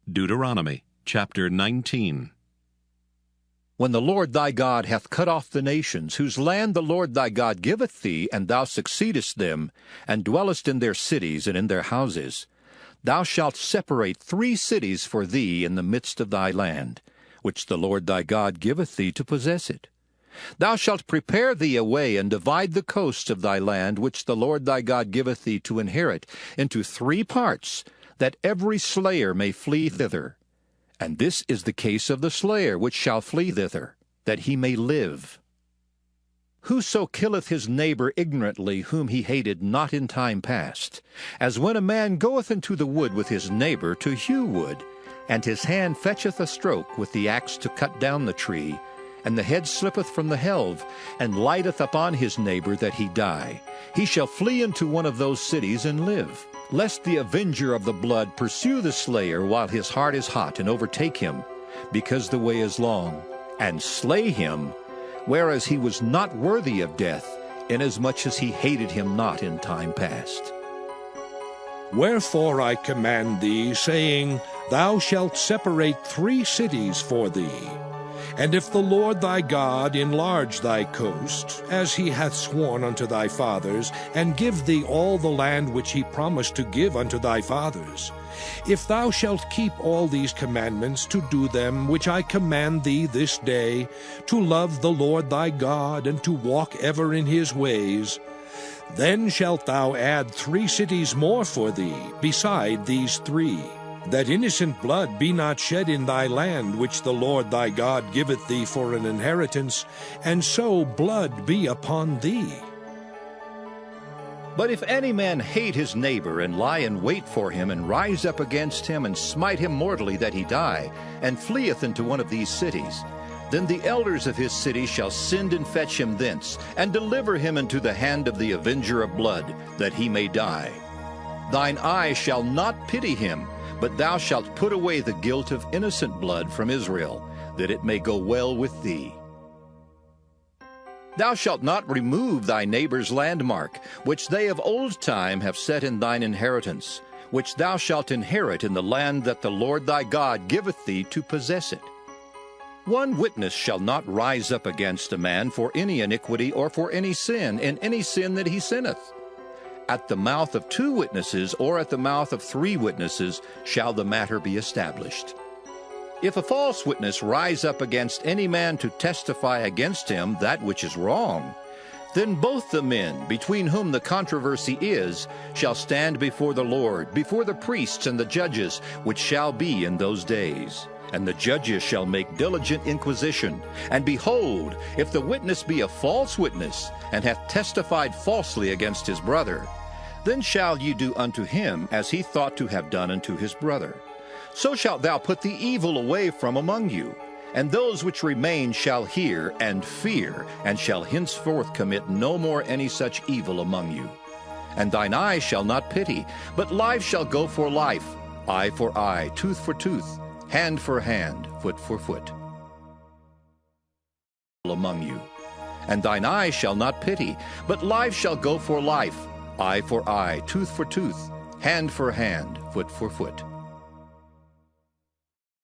Deuteronomy chapter 19. When the Lord thy God hath cut off the nations, whose land the Lord thy God giveth thee, and thou succeedest them, and dwellest in their cities and in their houses, thou shalt separate 3 cities for thee in the midst of thy land, which the Lord thy God giveth thee to possess it. Thou shalt prepare thee a way, and divide the coast of thy land, which the Lord thy God giveth thee to inherit, into 3 parts, that every slayer may flee thither. And this is the case of the slayer which shall flee thither, that he may live. Whoso killeth his neighbor ignorantly, whom he hated not in time past, as when a man goeth into the wood with his neighbor to hew wood, and his hand fetcheth a stroke with the axe to cut down the tree, and the head slippeth from the helve, and lighteth upon his neighbor that he die, he shall flee into one of those cities and live, lest the avenger of the blood pursue the slayer while his heart is hot, and overtake him, because the way is long, and slay him, whereas he was not worthy of death, inasmuch as he hated him not in time past. Wherefore I command thee, saying, Thou shalt separate 3 cities for thee. And if the Lord thy God enlarge thy coast, as he hath sworn unto thy fathers, and give thee all the land which he promised to give unto thy fathers, if thou shalt keep all these commandments to do them which I command thee this day, to love the Lord thy God, and to walk ever in his ways, then shalt thou add 3 cities more for thee, beside these 3, that innocent blood be not shed in thy land, which the Lord thy God giveth thee for an inheritance, and so blood be upon thee. But if any man hate his neighbor, and lie in wait for him, and rise up against him, and smite him mortally that he die, and fleeth into one of these cities, then the elders of his city shall send and fetch him thence, and deliver him into the hand of the avenger of blood, that he may die. Thine eye shall not pity him, but thou shalt put away the guilt of innocent blood from Israel, that it may go well with thee. Thou shalt not remove thy neighbor's landmark, which they of old time have set in thine inheritance, which thou shalt inherit in the land that the Lord thy God giveth thee to possess it. One witness shall not rise up against a man for any iniquity or for any sin, in any sin that he sinneth. At the mouth of 2 witnesses, or at the mouth of 3 witnesses, shall the matter be established. If a false witness rise up against any man to testify against him that which is wrong, then both the men, between whom the controversy is, shall stand before the Lord, before the priests and the judges, which shall be in those days. And the judges shall make diligent inquisition. And behold, if the witness be a false witness, and hath testified falsely against his brother, then shall ye do unto him as he thought to have done unto his brother. So shalt thou put the evil away from among you, and those which remain shall hear and fear, and shall henceforth commit no more any such evil among you. And thine eye shall not pity, but life shall go for life, eye for eye, tooth for tooth, hand for hand, foot for foot, among you. And thine eye shall not pity, but life shall go for life, eye for eye, tooth for tooth, hand for hand, foot for foot.